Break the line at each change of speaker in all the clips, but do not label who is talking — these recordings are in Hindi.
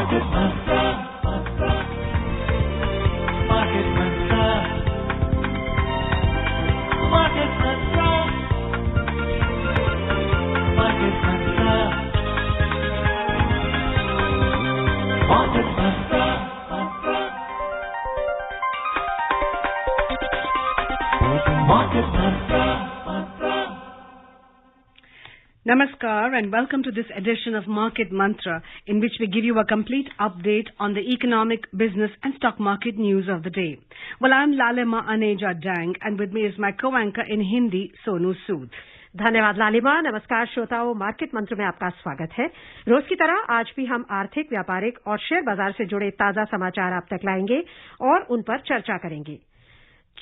Market Mantra. Market Mantra. Market Mantra. Market Mantra. Market Mantra. Market Mantra.
Namaskar and welcome to this edition of Market Mantra, in which we give you a complete update on the economic, business and stock market news of the day. Well, I'm Lalima Aneja Dang and with me is my co-anchor in Hindi, Sonu Sood.
धन्यवाद लालिमा। नमस्कार श्रोताओं, मार्केट मंत्र में आपका स्वागत है। रोज की तरह आज भी हम आर्थिक, व्यापारिक और शेयर बाजार से जुड़े ताजा समाचार आप तक लाएंगे और उन पर चर्चा करेंगे।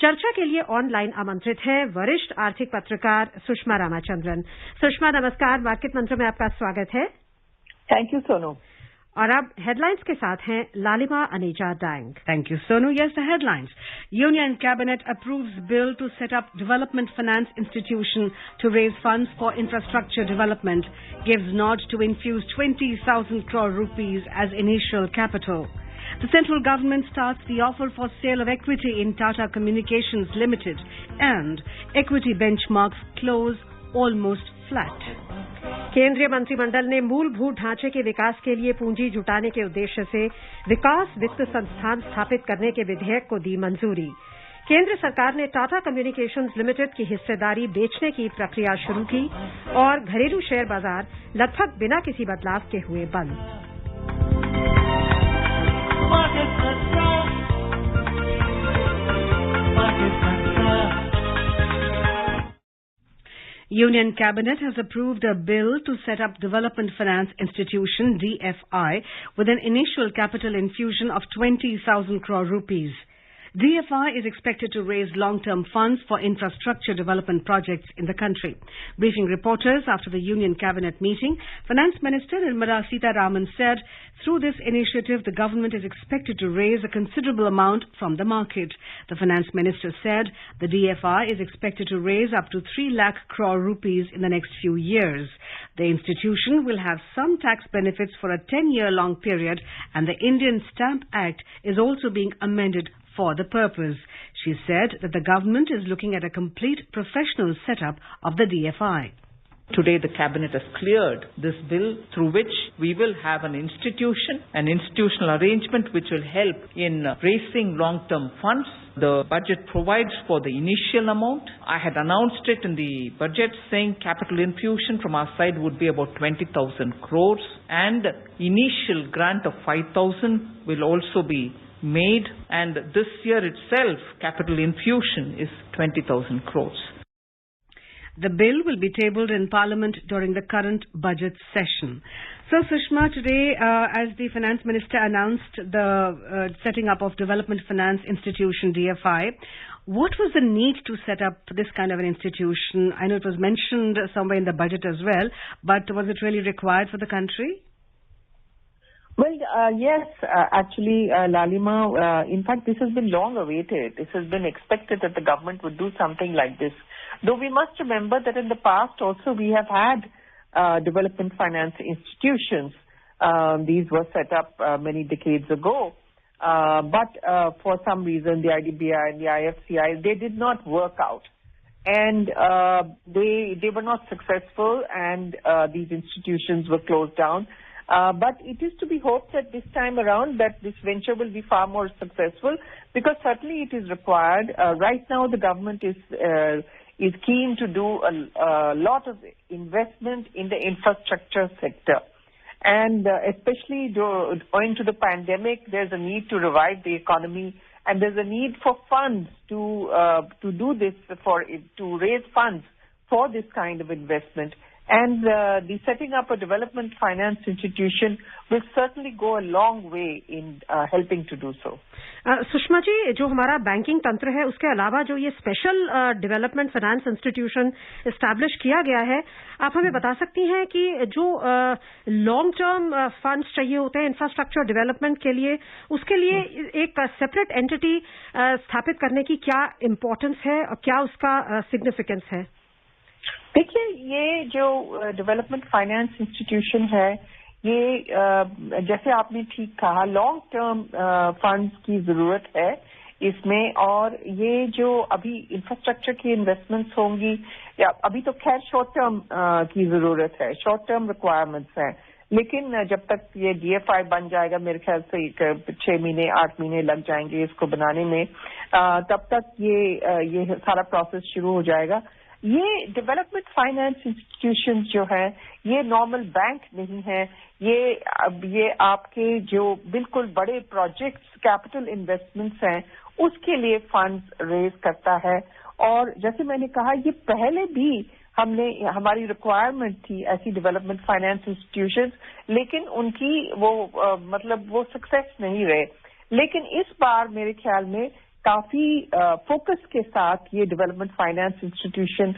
चर्चा के लिए ऑनलाइन आमंत्रित हैं वरिष्ठ आर्थिक पत्रकार सुषमा रामाचंद्रन। सुषमा नमस्कार, मार्केट मंत्र में आपका स्वागत है।
Thank you Sonu.
और अब हेडलाइंस के साथ हैं लालिमा अनेजा डांग।
Thank you, Sonu. Yes, the headlines. Union Cabinet approves bill to set up Development Finance Institution to raise funds for infrastructure development, gives nod to infuse 20,000 crore rupees as initial capital. The central government starts the offer for sale of equity in Tata Communications Limited, and equity benchmarks close almost flat.
केंद्रीय मंत्रिमंडल ने मूलभूत ढांचे के विकास के लिए पूंजी जुटाने के उद्देश्य से विकास वित्त संस्थान स्थापित करने के विधेयक को दी मंजूरी। केंद्र सरकार ने टाटा कम्युनिकेशंस लिमिटेड की हिस्सेदारी बेचने की प्रक्रिया शुरू की और घरेलू शेयर बाजार लगभग बिना किसी बदलाव के हुए बंद।
Union Cabinet has approved a bill to set up Development Finance Institution, DFI, with an initial capital infusion of 20,000 crore rupees. DFI is expected to raise long-term funds for infrastructure development projects in the country. Briefing reporters after the Union Cabinet meeting, Finance Minister Nirmala Sitharaman said, through this initiative, the government is expected to raise a considerable amount from the market. The Finance Minister said the DFI is expected to raise up to 3 lakh crore rupees in the next few years. The institution will have some tax benefits for a 10-year-long period, and the Indian Stamp Act is also being amended for the purpose. She said that the government is looking at a complete professional setup of the DFI.
Today the Cabinet has cleared this bill through which we will have an institution, an institutional arrangement which will help in raising long-term funds. The budget provides for the initial amount. I had announced it in the budget saying capital infusion from our side would be about 20,000 crores and initial grant of 5,000 will also be made, and this year itself capital infusion is 20,000 crores.
The bill will be tabled in Parliament during the current budget session. So, Sushma, today, as the Finance Minister announced the setting up of Development Finance Institution, DFI, what was the need to set up this kind of an institution? I know it was mentioned somewhere in the budget as well, but was it really required for the country?
Well, yes, actually, Lalima, in fact, this has been long awaited. This has been expected that the government would do something like this. Though we must remember that in the past also we have had development finance institutions. These were set up many decades ago. But for some reason, the IDBI and the IFCI, they did not work out. And they were not successful, and these institutions were closed down. But it is to be hoped that this time around that this venture will be far more successful, because certainly it is required. Right now the government is keen to do a lot of investment in the infrastructure sector. And especially owing to the pandemic, there's a need to revive the economy, and there's a need for funds to do this, to raise funds for this kind of investment. And the setting up a development finance institution will certainly go a long way in helping to do so.
Sushma ji, जो हमारा बैंकिंग तंत्र है उसके अलावा जो ये special development finance institution establish किया गया है, आप हमें बता सकती हैं कि जो लॉन्ग टर्म फंड्स चाहिए होते हैं इंफ्रास्ट्रक्चर डेवलपमेंट के लिए, उसके लिए एक सेपरेट एंटिटी स्थापित करने की क्या इम्पोर्टेंस है और क्या उसका सिग्निफिकेंस है?
देखिए, ये जो डेवलपमेंट फाइनेंस इंस्टीट्यूशन है, ये जैसे आपने ठीक कहा, लॉन्ग टर्म फंड्स की जरूरत है इसमें, और ये जो अभी इंफ्रास्ट्रक्चर की इन्वेस्टमेंट्स होंगी, या अभी तो खैर शॉर्ट टर्म की जरूरत है, शॉर्ट टर्म रिक्वायरमेंट्स हैं, लेकिन जब तक ये DFI बन जाएगा, मेरे ख्याल से 6 महीने 8 महीने लग जाएंगे इसको बनाने में, तब तक ये सारा प्रोसेस शुरू हो जाएगा। ये डेवलपमेंट फाइनेंस इंस्टीट्यूशन जो है, ये नॉर्मल बैंक नहीं है, ये आपके जो बिल्कुल बड़े प्रोजेक्ट्स, कैपिटल इन्वेस्टमेंट्स हैं, उसके लिए फंड्स रेज करता है। और जैसे मैंने कहा, ये पहले भी हमारी रिक्वायरमेंट थी ऐसी डेवलपमेंट फाइनेंस इंस्टीट्यूशंस, लेकिन उनकी वो सक्सेस नहीं रहे। लेकिन इस बार मेरे ख्याल में काफी फोकस के साथ ये डेवलपमेंट फाइनेंस इंस्टीट्यूशन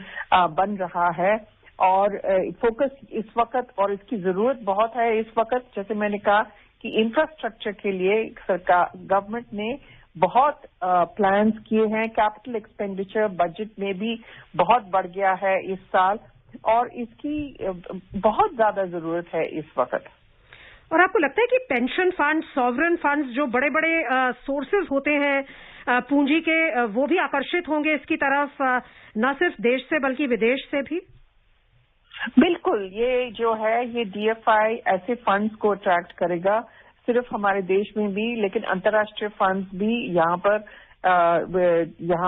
बन रहा है, और फोकस इस वक्त, और इसकी जरूरत बहुत है इस वक्त, जैसे मैंने कहा कि इंफ्रास्ट्रक्चर के लिए सरकार, गवर्नमेंट ने बहुत प्लान्स किए हैं, कैपिटल एक्सपेंडिचर बजट में भी बहुत बढ़ गया है इस साल, और इसकी बहुत ज्यादा जरूरत है इस वक्त।
और आपको लगता है कि पेंशन फंड, सॉवरन फंड्स, जो बड़े बड़े सोर्सेज होते हैं पूंजी के, वो भी आकर्षित होंगे इसकी तरफ, न सिर्फ देश से बल्कि विदेश से भी?
बिल्कुल, ये जो है, ये DFI ऐसे फंड्स को अट्रैक्ट करेगा, सिर्फ हमारे देश में भी, लेकिन अंतर्राष्ट्रीय फंड्स भी यहाँ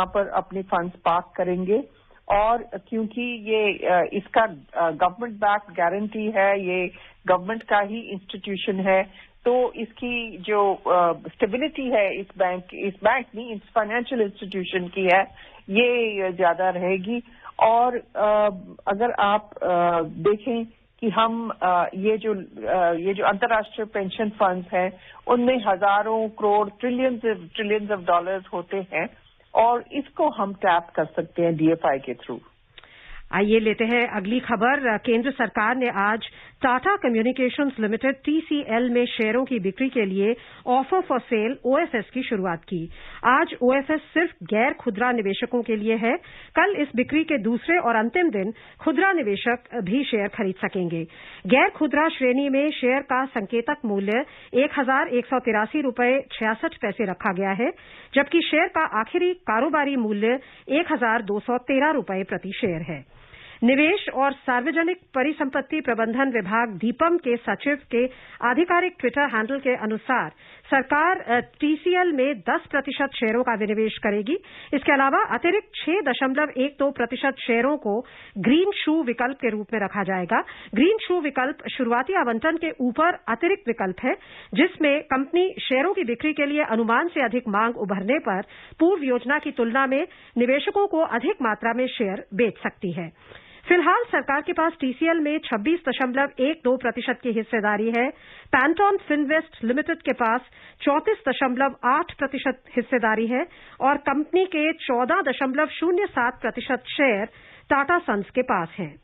पर अपने फंड्स पार्क करेंगे। और क्योंकि ये इसका गवर्नमेंट बैक गारंटी है, ये गवर्नमेंट का ही इंस्टीट्यूशन है, तो इसकी जो स्टेबिलिटी है इस फाइनेंशियल इंस्टीट्यूशन की है, ये ज्यादा रहेगी। और अगर आप देखें कि हम ये जो अंतर्राष्ट्रीय पेंशन फंड्स हैं, उनमें हजारों करोड़, ट्रिलियंस ऑफ डॉलर्स होते हैं, और इसको हम टैप कर सकते हैं DFI के थ्रू।
आइए लेते हैं अगली खबर। केंद्र सरकार ने आज टाटा कम्युनिकेशंस लिमिटेड TCL में शेयरों की बिक्री के लिए ऑफर फॉर सेल OFS की शुरुआत की। आज OFS सिर्फ गैर खुदरा निवेशकों के लिए है। कल इस बिक्री के दूसरे और अंतिम दिन खुदरा निवेशक भी शेयर खरीद सकेंगे। गैर खुदरा श्रेणी में शेयर का संकेतक मूल्य 1,183 रुपये 66 पैसे रखा गया है, जबकि शेयर का आखिरी कारोबारी मूल्य 1,213 रुपये प्रति शेयर है। निवेश और सार्वजनिक परिसंपत्ति प्रबंधन विभाग DIPAM के सचिव के आधिकारिक ट्विटर हैंडल के अनुसार सरकार TCL में 10% शेयरों का विनिवेश करेगी। इसके अलावा अतिरिक्त 6.12% शेयरों को ग्रीन शू विकल्प के रूप में रखा जाएगा। ग्रीन शू विकल्प शुरुआती आवंटन के ऊपर अतिरिक्त विकल्प है, जिसमें कंपनी शेयरों की बिक्री के लिए अनुमान से अधिक मांग उभरने पर पूर्व योजना की तुलना में निवेशकों को अधिक मात्रा में शेयर बेच सकती है। फिलहाल सरकार के पास TCL में 26.12% की हिस्सेदारी है। पैंटॉन फिनवेस्ट लिमिटेड के पास 34.8% हिस्सेदारी है, और कंपनी के 14.07% शेयर टाटा सन्स के पास हैं।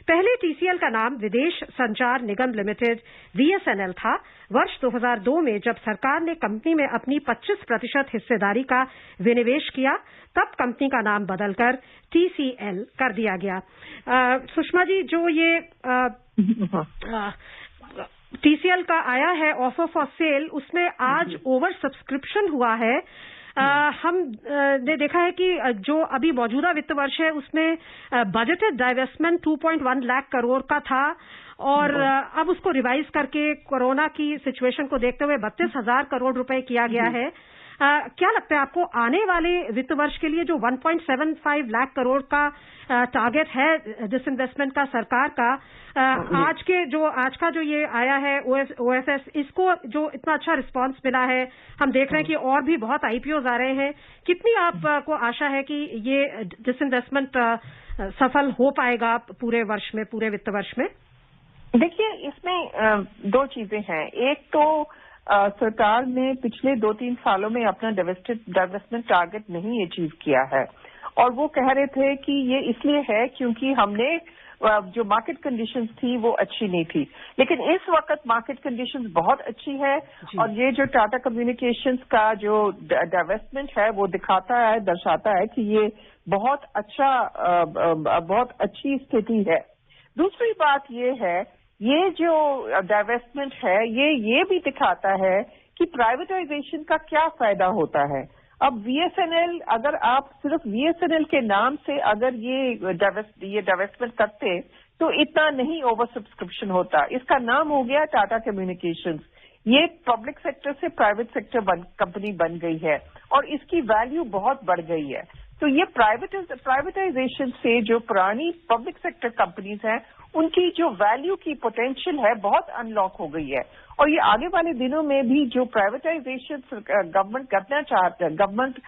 पहले TCL का नाम विदेश संचार निगम लिमिटेड VSNL था। वर्ष 2002 में जब सरकार ने कंपनी में अपनी 25% हिस्सेदारी का विनिवेश किया, तब कंपनी का नाम बदलकर TCL कर दिया गया। सुषमा जी, जो ये TCL का आया है ऑफर फॉर सेल, उसमें आज ओवर सब्सक्रिप्शन हुआ है। हम ने देखा है कि जो अभी मौजूदा वित्त वर्ष है, उसमें बजटेड डाइवेस्टमेंट 2.1 लाख करोड़ का था, और अब उसको रिवाइज करके कोरोना की सिचुएशन को देखते हुए 32,000 करोड़ रुपए किया गया है। क्या लगता है आपको, आने वाले वित्त वर्ष के लिए जो 1.75 लाख करोड़ का टारगेट है डिसइन्वेस्टमेंट का सरकार का, आज का जो ये आया है OFS, इसको जो इतना अच्छा रिस्पांस मिला है, हम देख रहे हैं कि और भी बहुत IPOs आ रहे हैं, कितनी आपको आशा है कि ये डिसइन्वेस्टमेंट सफल हो पाएगा पूरे वर्ष में, पूरे वित्त वर्ष में?
देखिए, इसमें दो चीजें हैं। एक तो सरकार ने पिछले 2-3 सालों में अपना डाइवेस्टमेंट टारगेट नहीं अचीव किया है, और वो कह रहे थे कि ये इसलिए है क्योंकि हमने जो मार्केट कंडीशंस थी वो अच्छी नहीं थी। लेकिन इस वक्त मार्केट कंडीशंस बहुत अच्छी है, और ये जो टाटा कम्युनिकेशंस का जो डाइवेस्टमेंट है वो दर्शाता है कि ये बहुत अच्छी स्थिति है। दूसरी बात ये है ये जो डाइवेस्टमेंट है ये भी दिखाता है कि प्राइवेटाइजेशन का क्या फायदा होता है। अब बीएसएनएल, अगर आप सिर्फ बीएसएनएल के नाम से अगर ये डाइवेस्टमेंट करते तो इतना नहीं ओवर सब्सक्रिप्शन होता। इसका नाम हो गया टाटा कम्युनिकेशंस। ये पब्लिक सेक्टर से प्राइवेट सेक्टर कंपनी बन गई है और इसकी वैल्यू बहुत बढ़ गई है। तो ये प्राइवेटाइजेशन से जो पुरानी पब्लिक सेक्टर कंपनीज हैं उनकी जो वैल्यू की पोटेंशियल है बहुत अनलॉक हो गई है। और ये आगे वाले दिनों में भी जो प्राइवेटाइजेशन गवर्नमेंट करना चाहते हैं, गवर्नमेंट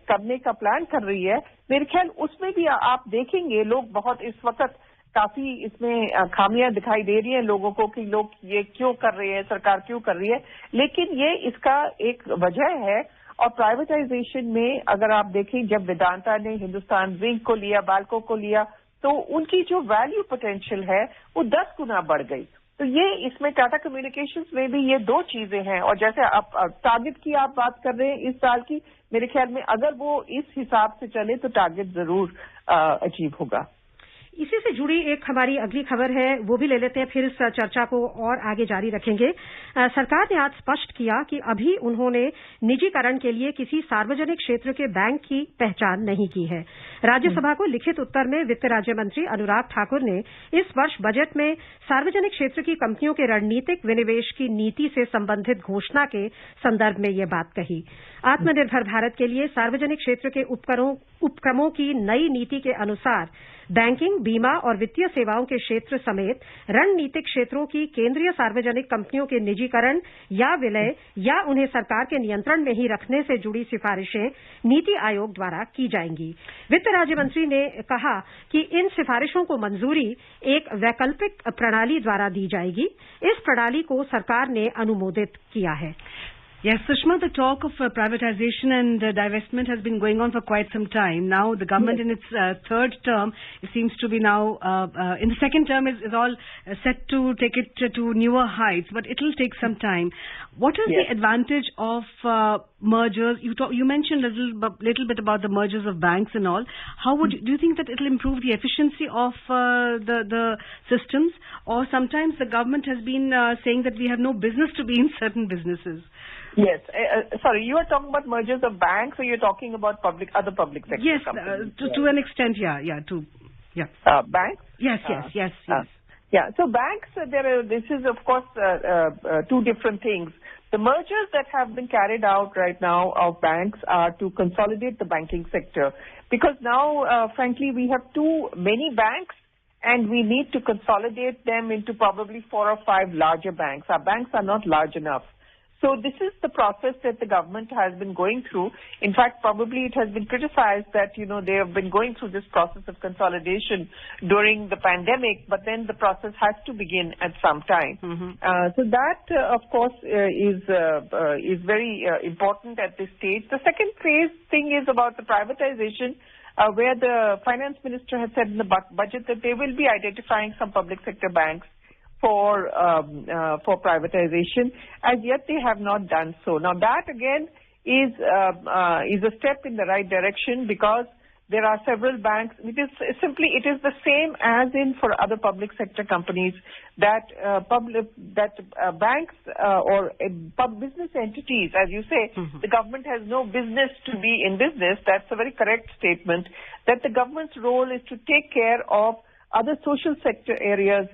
करने का प्लान कर रही है, मेरे ख्याल उसमें भी आप देखेंगे लोग बहुत इस वक्त काफी इसमें खामियां दिखाई दे रही हैं लोगों को कि लोग ये क्यों कर रहे हैं, सरकार क्यों कर रही है, लेकिन ये इसका एक वजह है। और प्राइवेटाइजेशन में अगर आप देखें, जब वेदांता ने हिंदुस्तान जिंक को लिया, बाल्को को लिया, तो उनकी जो वैल्यू पोटेंशियल है वो 10 गुना बढ़ गई। तो ये इसमें टाटा कम्युनिकेशंस में भी ये दो चीजें हैं। और जैसे आप टारगेट की आप बात कर रहे हैं इस साल की, मेरे ख्याल में अगर वो इस हिसाब से चले तो टारगेट जरूर अचीव होगा।
इसी से जुड़ी एक हमारी अगली खबर है, वो भी ले लेते हैं, फिर इस चर्चा को और आगे जारी रखेंगे। सरकार ने आज स्पष्ट किया कि अभी उन्होंने निजीकरण के लिए किसी सार्वजनिक क्षेत्र के बैंक की पहचान नहीं की है। राज्यसभा को लिखित उत्तर में वित्त राज्य मंत्री अनुराग ठाकुर ने इस वर्ष बजट में सार्वजनिक क्षेत्र की कंपनियों के रणनीतिक विनिवेश की नीति से संबंधित घोषणा के संदर्भ में ये बात कही। आत्मनिर्भर भारत के लिए सार्वजनिक क्षेत्र के उपक्रमों की नई नीति के अनुसार बैंकिंग, बीमा और वित्तीय सेवाओं के क्षेत्र समेत रणनीतिक क्षेत्रों की केंद्रीय सार्वजनिक कंपनियों के निजीकरण या विलय या उन्हें सरकार के नियंत्रण में ही रखने से जुड़ी सिफारिशें नीति आयोग द्वारा की जाएंगी। वित्त राज्य मंत्री ने कहा कि इन सिफारिशों को मंजूरी एक वैकल्पिक प्रणाली द्वारा दी जाएगी। इस प्रणाली को सरकार ने अनुमोदित किया है।
Yes, Sushma, the talk of privatization and divestment has been going on for quite some time. Now the government in its third term, it seems to be now, in the second term is all set to take it to newer heights, but it will take some time. What is the advantage of mergers? You mentioned a little bit about the mergers of banks and all. How do you think that it will improve the efficiency of the systems? Or sometimes the government has been saying that we have no business to be in certain businesses.
Yes. Sorry, you are talking about mergers of banks, or you're talking about other public sector
yes,
companies?
To an extent, yeah.
Banks?
Yes.
Yeah. So banks, this is of course two different things. The mergers that have been carried out right now of banks are to consolidate the banking sector, because now, frankly, we have too many banks, and we need to consolidate them into probably 4 or 5 larger banks. Our banks are not large enough. So this is the process that the government has been going through. In fact, probably it has been criticized that, they have been going through this process of consolidation during the pandemic, but then the process has to begin at some time. So that, of course, is very important at this stage. The second phase thing is about the privatization, where the finance minister has said in the budget that they will be identifying some public sector banks for privatization. As yet, they have not done so. Now, that again is a step in the right direction, because there are several banks. It is the same as in for other public sector companies, that banks or business entities, as you say, the government has no business to be in business. That's a very correct statement. That the government's role is to take care of other social sector areas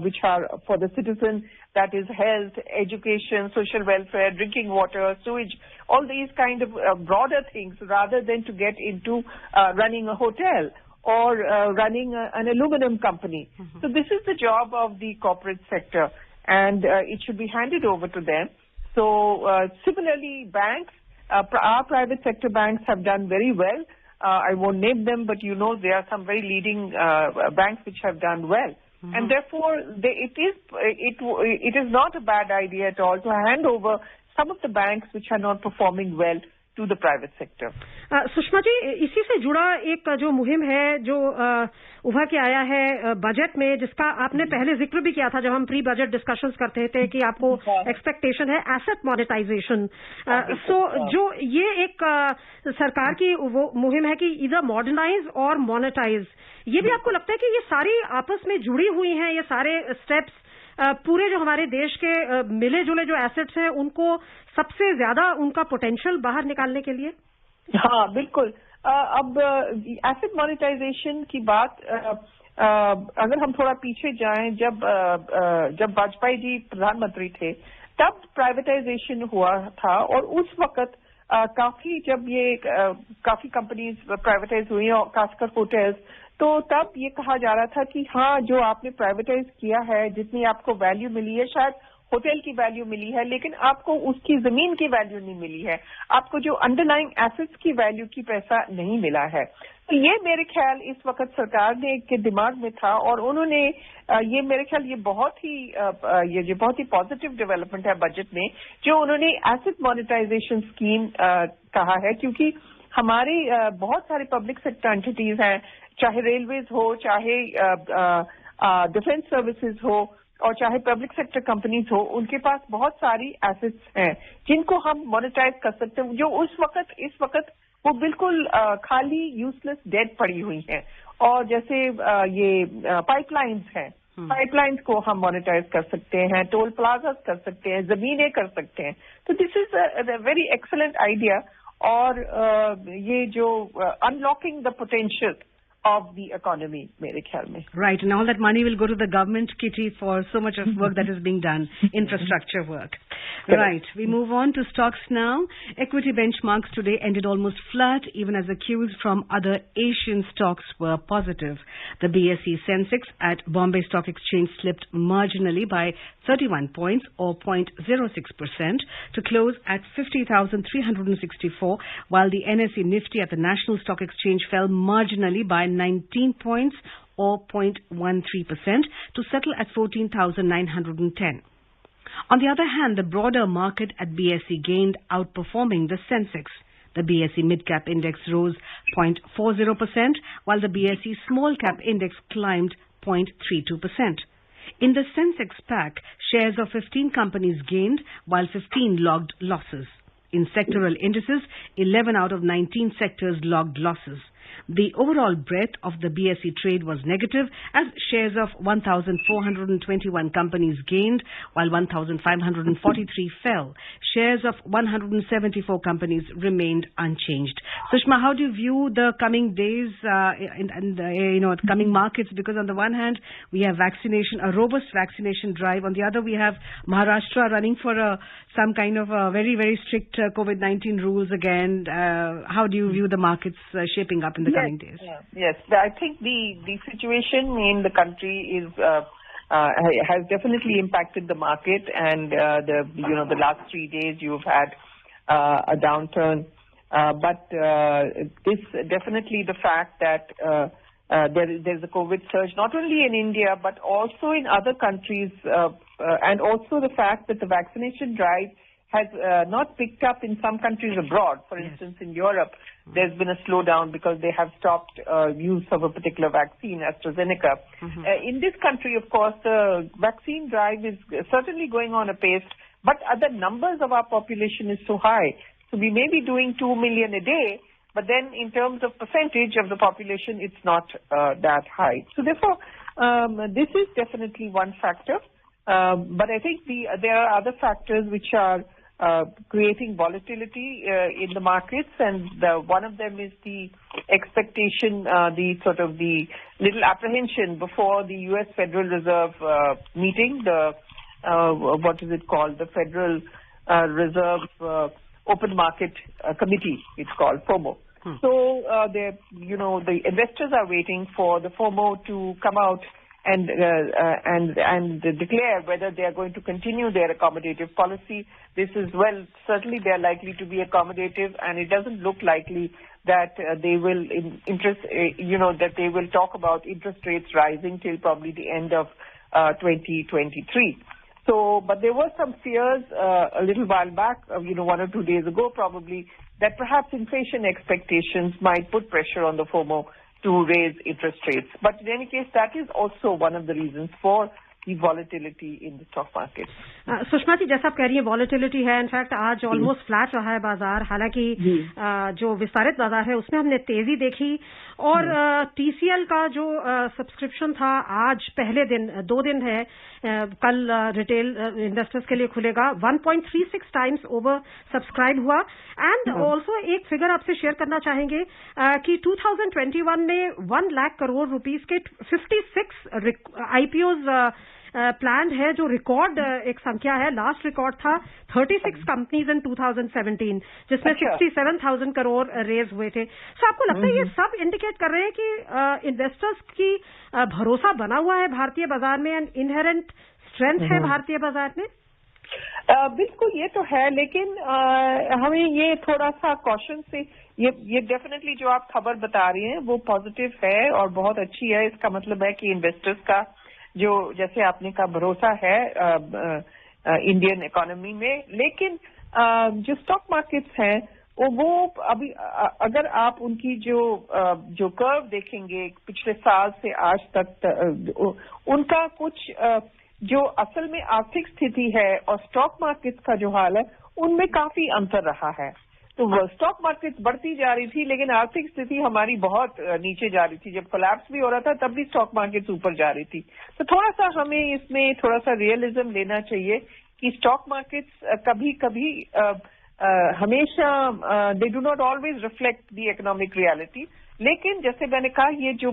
which are for the citizen, that is health, education, social welfare, drinking water, sewage, all these kind of broader things, rather than to get into running a hotel or running an aluminum company. So this is the job of the corporate sector, and it should be handed over to them. So similarly, banks, our private sector banks have done very well. I won't name them, but there are some very leading banks which have done well. And therefore, it is not a bad idea at all to hand over some of the banks which are not performing well to the private sector.
Sushma ji, इसी से जुड़ा एक जो मुहिम है जो उभर के आया है बजट में, जिसका आपने पहले जिक्र भी किया था जब हम प्री बजट डिस्कशंस करते थे कि आपको एक्सपेक्टेशन है एसेट मॉनेटाइजेशन. सो जो ये एक सरकार की वो मुहिम है कि इधर मॉडर्नाइज और मॉनेटाइज, ये भी आपको लगता है कि ये सारी आपस में जुड़ी हुई हैं, ये सारे स्टेप्स पूरे जो हमारे देश के मिले जुले जो एसेट्स हैं उनको सबसे ज्यादा उनका पोटेंशियल बाहर निकालने के लिए?
हाँ, बिल्कुल. अब एसेट मॉनेटाइजेशन की बात अगर हम थोड़ा पीछे जाएं, जब वाजपेयी जी प्रधानमंत्री थे तब प्राइवेटाइजेशन हुआ था और उस वक्त काफी जब ये काफी कंपनीज प्राइवेटाइज हुई और खासकर होटल्स, तो तब ये कहा जा रहा था कि हाँ, जो आपने प्राइवेटाइज किया है, जितनी आपको वैल्यू मिली है, शायद होटल की वैल्यू मिली है, लेकिन आपको उसकी जमीन की वैल्यू नहीं मिली है, आपको जो अंडरलाइंग एसेट्स की वैल्यू की पैसा नहीं मिला है. तो ये मेरे ख्याल इस वक्त सरकार ने के दिमाग में था और उन्होंने ये मेरे ख्याल ये बहुत ही पॉजिटिव डेवलपमेंट है बजट में जो उन्होंने एसेट मॉनेटाइजेशन स्कीम कहा है, क्योंकि हमारे बहुत सारे पब्लिक सेक्टर एंटिटीज हैं, चाहे रेलवेज हो, चाहे डिफेंस सर्विसेज हो और चाहे पब्लिक सेक्टर कंपनीज हो, उनके पास बहुत सारी एसेट्स हैं जिनको हम मोनेटाइज कर सकते हैं, जो इस वक्त वो बिल्कुल खाली यूजलेस डेट पड़ी हुई हैं. और जैसे ये पाइपलाइंस हैं, पाइपलाइंस को हम मोनेटाइज कर सकते हैं, टोल प्लाजास कर सकते हैं, जमीनें कर सकते हैं. तो this is a very excellent idea. और ये जो unlocking the potential of the economy, mere khayal mein.
Right, and all that money will go to the government kitty for so much of work that is being done, infrastructure work. Right, we move on to stocks now. Equity benchmarks today ended almost flat, even as the cues from other Asian stocks were positive. The BSE Sensex at Bombay Stock Exchange slipped marginally by 31 points or 0.06% to close at 50,364, while the NSE Nifty at the National Stock Exchange fell marginally by 19 points or 0.13% to settle at 14,910. On the other hand, the broader market at BSE gained, outperforming the Sensex. The BSE Mid-Cap Index rose 0.40%, while the BSE Small Cap Index climbed 0.32%. In the Sensex pack, shares of 15 companies gained, while 15 logged losses. In sectoral indices, 11 out of 19 sectors logged losses. The overall breadth of the BSE trade was negative as shares of 1,421 companies gained while 1,543 fell. Shares of 174 companies remained unchanged. Sushma, how do you view the coming days and coming markets? Because on the one hand, we have vaccination, a robust vaccination drive. On the other, we have Maharashtra running for some kind of very, very strict COVID-19 rules again. How do you view the markets shaping up in the coming days?
Yes, I think the situation in the country is has definitely impacted the market, and the last 3 days you've had a downturn, but this definitely the fact that there's a COVID surge not only in India but also in other countries, and also the fact that the vaccination drive has not picked up in some countries abroad. For instance, in Europe, there's been a slowdown because they have stopped use of a particular vaccine, AstraZeneca. In this country, of course, the vaccine drive is certainly going on apace, but the numbers of our population is so high. So we may be doing 2 million a day, but then in terms of percentage of the population, it's not that high. So therefore, this is definitely one factor. But I think there are other factors which are creating volatility in the markets, and one of them is the expectation, the little apprehension before the U.S. Federal Reserve meeting, what is it called? The Federal Reserve Open Market Committee, it's called, FOMO. So the investors are waiting for the FOMO to come out and declare whether they are going to continue their accommodative policy. This is, certainly they are likely to be accommodative, and it doesn't look likely that they will that they will talk about interest rates rising till probably the end of 2023. So, but there were some fears a little while back, 1 or 2 days ago probably, that perhaps inflation expectations might put pressure on the FOMO to raise interest rates. But in any case, that is also one of the reasons for the volatility in the stock market.
Sushma ji, जैसा आप कह रही हैं वॉलेटिलिटी है, इनफैक्ट आज ऑलमोस्ट फ्लैट रहा है बाजार, हालांकि जो विस्तारित बाजार है उसमें हमने तेजी देखी और टीसीएल का जो सब्सक्रिप्शन था आज पहले दिन 2 दिन है, कल रिटेल इन्वेस्टर्स के लिए खुलेगा, 1.36 टाइम्स ओवर सब्सक्राइब हुआ। एंड ऑल्सो एक फिगर आपसे शेयर करना चाहेंगे कि 2021 में 1 लाख करोड़ रुपीस के 56 आईपीओज प्लान है, जो रिकॉर्ड एक संख्या है। लास्ट रिकॉर्ड था 36 कंपनीज इन 2017, जिसमें 67,000 करोड़ रेज हुए थे। सो आपको लगता है ये सब इंडिकेट कर रहे हैं कि इन्वेस्टर्स की भरोसा बना हुआ है भारतीय बाजार में एंड इनहेरेंट स्ट्रेंथ है भारतीय बाजार में?
बिल्कुल, ये तो है, लेकिन हमें ये थोड़ा सा कॉशन से ये डेफिनेटली जो आप खबर बता रही हैं वो पॉजिटिव है और बहुत अच्छी है। इसका मतलब है कि इन्वेस्टर्स का जो, जैसे आपने कहा, भरोसा है इंडियन इकोनॉमी में। लेकिन जो स्टॉक मार्केट्स हैं वो अभी अगर आप उनकी जो कर्व देखेंगे पिछले साल से आज तक, उनका कुछ जो असल में आर्थिक स्थिति है और स्टॉक मार्केट्स का जो हाल है उनमें काफी अंतर रहा है। तो स्टॉक मार्केट बढ़ती जा रही थी लेकिन आर्थिक स्थिति हमारी बहुत नीचे जा रही थी। जब कोलैप्स भी हो रहा था तब भी स्टॉक मार्केट ऊपर जा रही थी। तो थोड़ा सा हमें इसमें थोड़ा सा रियलिज्म लेना चाहिए कि स्टॉक मार्केट्स कभी कभी हमेशा they do not always reflect the economic reality. लेकिन जैसे मैंने कहा, ये जो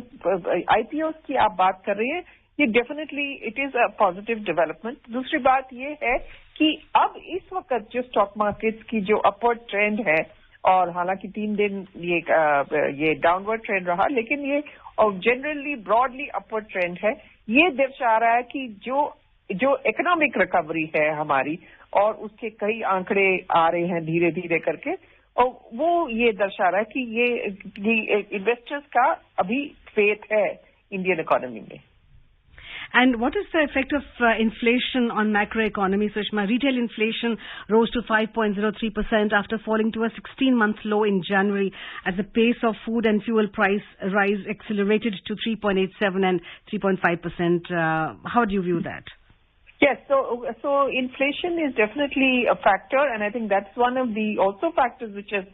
आईपीओ की आप बात कर रही हैं, ये definitely it is a positive development. दूसरी बात ये है कि अब इस वक्त जो स्टॉक मार्केट्स की जो अपवर्ड ट्रेंड है, और हालांकि 3 दिन ये डाउनवर्ड ट्रेंड रहा, लेकिन ये और जनरली ब्रॉडली अपवर्ड ट्रेंड है, ये दर्शा रहा है कि जो इकोनॉमिक रिकवरी है हमारी, और उसके कई आंकड़े आ रहे हैं धीरे धीरे करके, और वो ये दर्शा रहा है कि ये इन्वेस्टर्स का अभी फेथ है इंडियन इकोनॉमी में।
And what is the effect of inflation on macroeconomy, Sushma? Retail inflation rose to 5.03% after falling to a 16-month low in January as the pace of food and fuel price rise accelerated to 3.87 and 3.5%. How do you view that?
Yes, so inflation is definitely a factor, and I think that's one of the also factors which is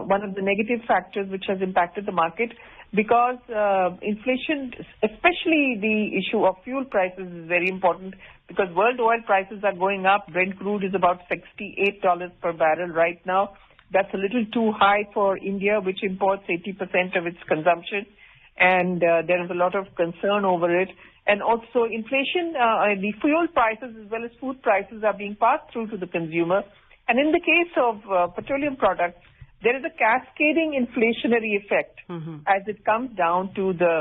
one of the negative factors which has impacted the market. Because inflation, especially the issue of fuel prices, is very important because world oil prices are going up. Brent crude is about $68 per barrel right now. That's a little too high for India, which imports 80% of its consumption, and there is a lot of concern over it. And also inflation, the fuel prices as well as food prices are being passed through to the consumer. And in the case of petroleum products, there is a cascading inflationary effect as it comes down to the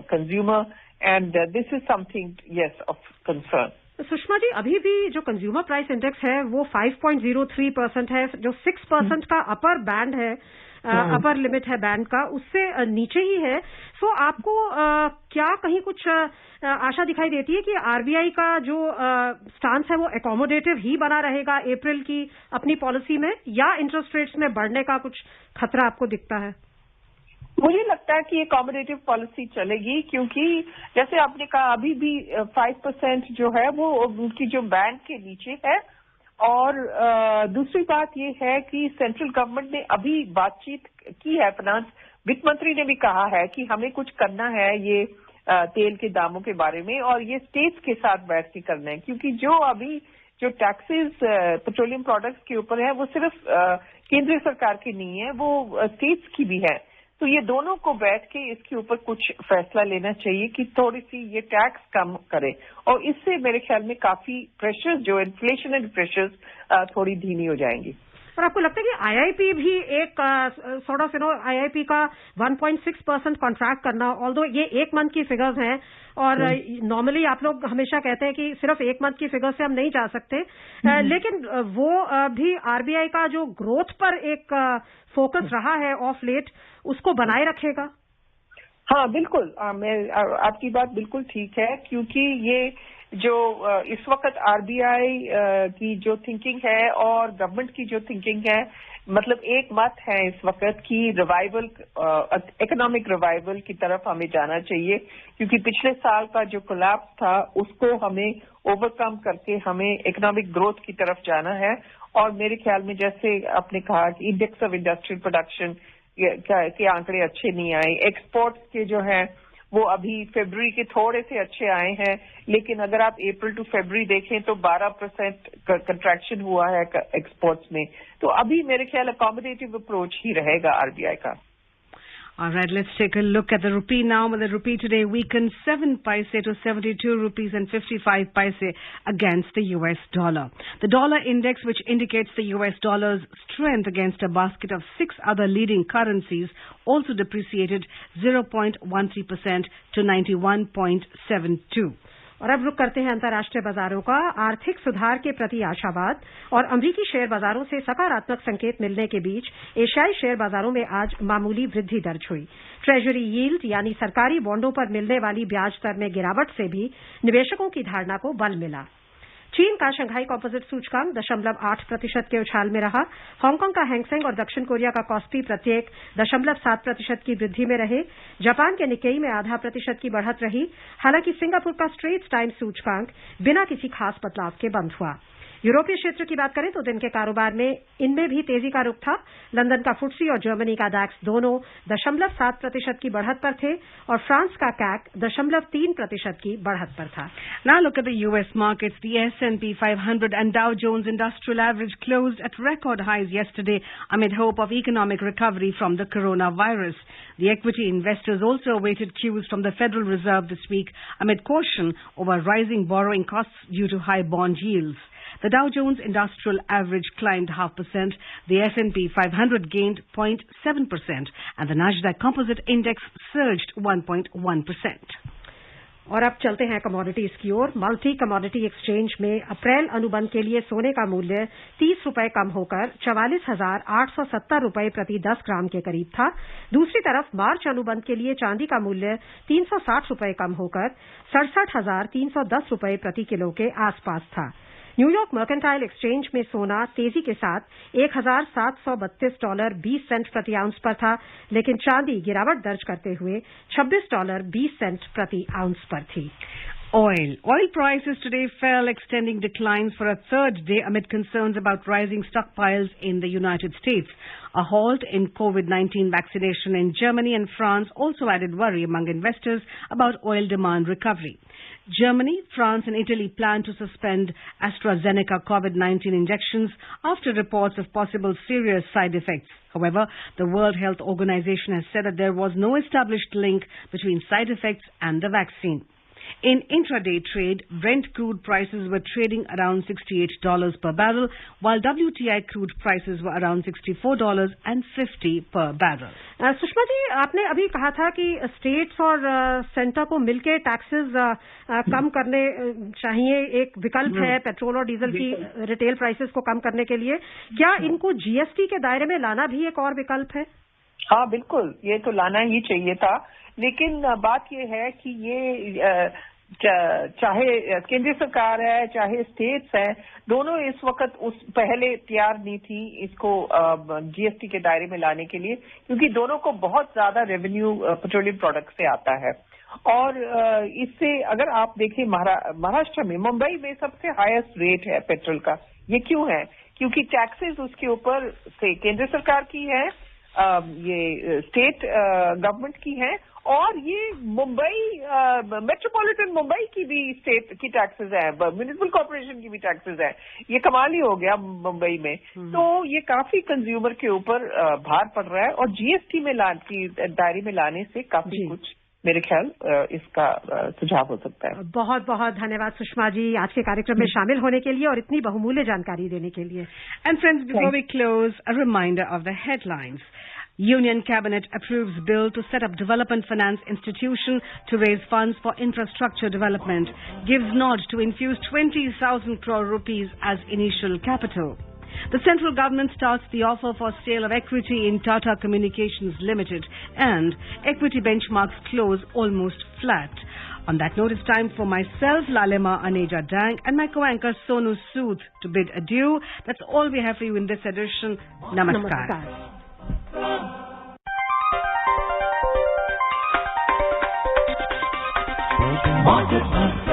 consumer, and this is something, yes, of concern.
Sushma ji, अभी भी जो कंज्यूमर प्राइस इंडेक्स है वो 5.03% है, जो 6% का अपर बैंड है, अपर लिमिट है बैंड का, उससे नीचे ही है। सो आपको क्या कहीं कुछ आशा दिखाई देती है कि आरबीआई का जो स्टांस है वो एकोमोडेटिव ही बना रहेगा अप्रैल की अपनी पॉलिसी में, या इंटरेस्ट रेट्स में बढ़ने का कुछ खतरा आपको दिखता है?
मुझे लगता है कि अकोमोडेटिव पॉलिसी चलेगी, क्योंकि जैसे आपने कहा अभी भी 5% जो है वो उनकी जो बैंड के नीचे है। और दूसरी बात ये है कि सेंट्रल गवर्नमेंट ने अभी बातचीत की है, फाइनेंस वित्त मंत्री ने भी कहा है कि हमें कुछ करना है ये तेल के दामों के बारे में, और ये स्टेट्स के साथ बैठ के करना है, क्योंकि जो अभी जो टैक्सेस पेट्रोलियम प्रोडक्ट्स के ऊपर है वो सिर्फ केंद्रीय सरकार की नहीं है, वो स्टेट्स की भी है। तो ये दोनों को बैठ के इसके ऊपर कुछ फैसला लेना चाहिए कि थोड़ी सी ये टैक्स कम करे, और इससे मेरे ख्याल में काफी प्रेशर्स, जो इन्फ्लेशनरी प्रेशर्स, थोड़ी धीमी हो जाएंगी।
और आपको लगता है कि आईआईपी भी एक सॉर्ट ऑफ आईआईपी का 1.6% कॉन्ट्रैक्ट करना, ऑल्दो ये 1 मंथ की फिगर्स हैं, और नॉर्मली आप लोग हमेशा कहते हैं कि सिर्फ 1 मंथ की फिगर से हम नहीं जा सकते, लेकिन वो भी आरबीआई का जो ग्रोथ पर एक फोकस रहा है ऑफ लेट, उसको बनाए रखेगा?
हाँ बिल्कुल, मैं आपकी बात बिल्कुल ठीक है, क्योंकि ये जो इस वक्त आरबीआई की जो थिंकिंग है और गवर्नमेंट की जो थिंकिंग है, मतलब एक मत है इस वक्त की रिवाइवल, इकोनॉमिक रिवाइवल की तरफ हमें जाना चाहिए, क्योंकि पिछले साल का जो कोलैप्स था उसको हमें ओवरकम करके हमें इकोनॉमिक ग्रोथ की तरफ जाना है। और मेरे ख्याल में जैसे आपने कहा कि इंडेक्स ऑफ इंडस्ट्रियल प्रोडक्शन के आंकड़े अच्छे नहीं आए, एक्सपोर्ट्स के जो है वो अभी फरवरी के थोड़े से अच्छे आए हैं, लेकिन अगर आप अप्रैल टू फरवरी देखें तो 12% कंट्रैक्शन हुआ है एक्सपोर्ट्स में। तो अभी मेरे ख्याल अकोमोडेटिव अप्रोच ही रहेगा आरबीआई का।
All right, let's take a look at the rupee now. The rupee today weakened 7 paise to 72 rupees and 55 paise against the US dollar. The dollar index, which indicates the US dollar's strength against a basket of 6 other leading currencies, also depreciated 0.13% to 91.72.
और अब रुक करते हैं अंतर्राष्ट्रीय बाजारों का। आर्थिक सुधार के प्रति आशावाद और अमरीकी शेयर बाजारों से सकारात्मक संकेत मिलने के बीच एशियाई शेयर बाजारों में आज मामूली वृद्धि दर्ज हुई। ट्रेजरी यील्ड यानी सरकारी बॉन्डों पर मिलने वाली ब्याज दर में गिरावट से भी निवेशकों की धारणा को बल मिला। चीन का शंघाई कॉपोजिट सूचकांक 0.8% के उछाल में रहा। हांगकांग का हैंगसेंग और दक्षिण कोरिया का कॉस्पी प्रत्येक 0.7% की वृद्धि में रहे। जापान के निक्केई में 0.5% की बढ़त रही। हालांकि सिंगापुर का स्ट्रेट्स टाइम्स सूचकांक बिना किसी खास बदलाव के बंद हुआ। यूरोपीय क्षेत्र की बात करें तो दिन के कारोबार में इनमें भी तेजी का रुख था। लंदन का फुटसी और जर्मनी का डैक्स दोनों 0.7% की बढ़त पर थे और फ्रांस का कैक 0.3% की बढ़त पर था।
Now look at the US markets. The S&P 500 and Dow Jones Industrial Average closed at record highs yesterday amid hope of economic recovery from the coronavirus. The equity investors also awaited cues from the Federal Reserve this week amid caution over rising borrowing costs due to high bond yields. The Dow Jones Industrial Average climbed 0.5%, the S&P 500 gained 0.7%, and the Nasdaq Composite Index surged 1.1%.
और अब चलते हैं कमोडिटीज की ओर। मल्टी कमोडिटी एक्सचेंज में अप्रैल अनुबंध के लिए सोने का मूल्य 30 रुपए कम होकर 44,870 रुपए प्रति 10 ग्राम के करीब था। दूसरी तरफ मार्च अनुबंध के लिए चांदी का मूल्य 360 रुपए कम होकर 67,310 रुपए प्रति किलो के आसपास था। न्यूयॉर्क मर्केंटाइल एक्सचेंज में सोना तेजी के साथ $1,732.20 प्रति आउंस पर था, लेकिन चांदी गिरावट दर्ज करते हुए $26.20 प्रति आउंस पर थी।
Oil prices today fell, extending declines for a third day amid concerns about rising stockpiles in the United States. A halt in COVID-19 vaccination in Germany and France also added worry among investors about oil demand recovery. Germany, France and Italy plan to suspend AstraZeneca COVID-19 injections after reports of possible serious side effects. However, the World Health Organization has said that there was no established link between side effects and the vaccine. In intraday trade, Brent crude prices were trading around $68 per barrel, while WTI crude prices were around $64.50 per barrel.
Sushma ji, आपने अभी कहा था कि स्टेट्स और सेंटर को मिलकर टैक्सेस कम करने चाहिए, एक विकल्प है पेट्रोल और डीजल की रिटेल प्राइसेस को कम करने के लिए। क्या इनको जीएसटी के दायरे में लाना भी एक और विकल्प है?
हाँ बिल्कुल, ये तो लाना ही चाहिए था, लेकिन बात ये है कि ये चाहे केंद्रीय सरकार है चाहे स्टेट्स हैं, दोनों इस वक्त उस पहले तैयार नहीं थी इसको जीएसटी के दायरे में लाने के लिए, क्योंकि दोनों को बहुत ज्यादा रेवेन्यू पेट्रोलियम प्रोडक्ट से आता है। और इससे अगर आप देखें महाराष्ट्र में, मुंबई में सबसे हाईएस्ट रेट है पेट्रोल का। ये क्यों है? क्योंकि टैक्सेस उसके ऊपर से केंद्र सरकार की है, ये स्टेट गवर्नमेंट की है, और ये मुंबई मेट्रोपॉलिटन मुंबई की भी स्टेट की टैक्सेस है, म्युनिसिपल कॉर्पोरेशन की भी टैक्सेस है। ये कमाल ही हो गया मुंबई में। तो ये काफी कंज्यूमर के ऊपर भार पड़ रहा है, और जीएसटी में दायरे में लाने से काफी कुछ मेरे ख्याल इसका सुझाव हो सकता है।
बहुत बहुत धन्यवाद सुषमा जी आज के कार्यक्रम में शामिल होने के लिए और इतनी बहुमूल्य जानकारी देने के लिए।
And friends, before we close, a reminder of the headlines. Union Cabinet approves bill to set up Development Finance Institution to raise funds for infrastructure development. Gives nod to infuse 20,000 crore rupees as initial capital. The central government starts the offer for sale of equity in Tata Communications Limited, and equity benchmarks close almost flat. On that note, it's time for myself, Lalima Aneja Dang, and my co-anchor Sonu Sood to bid adieu. That's all we have for you in this edition. Namaskar.
Market Hasta.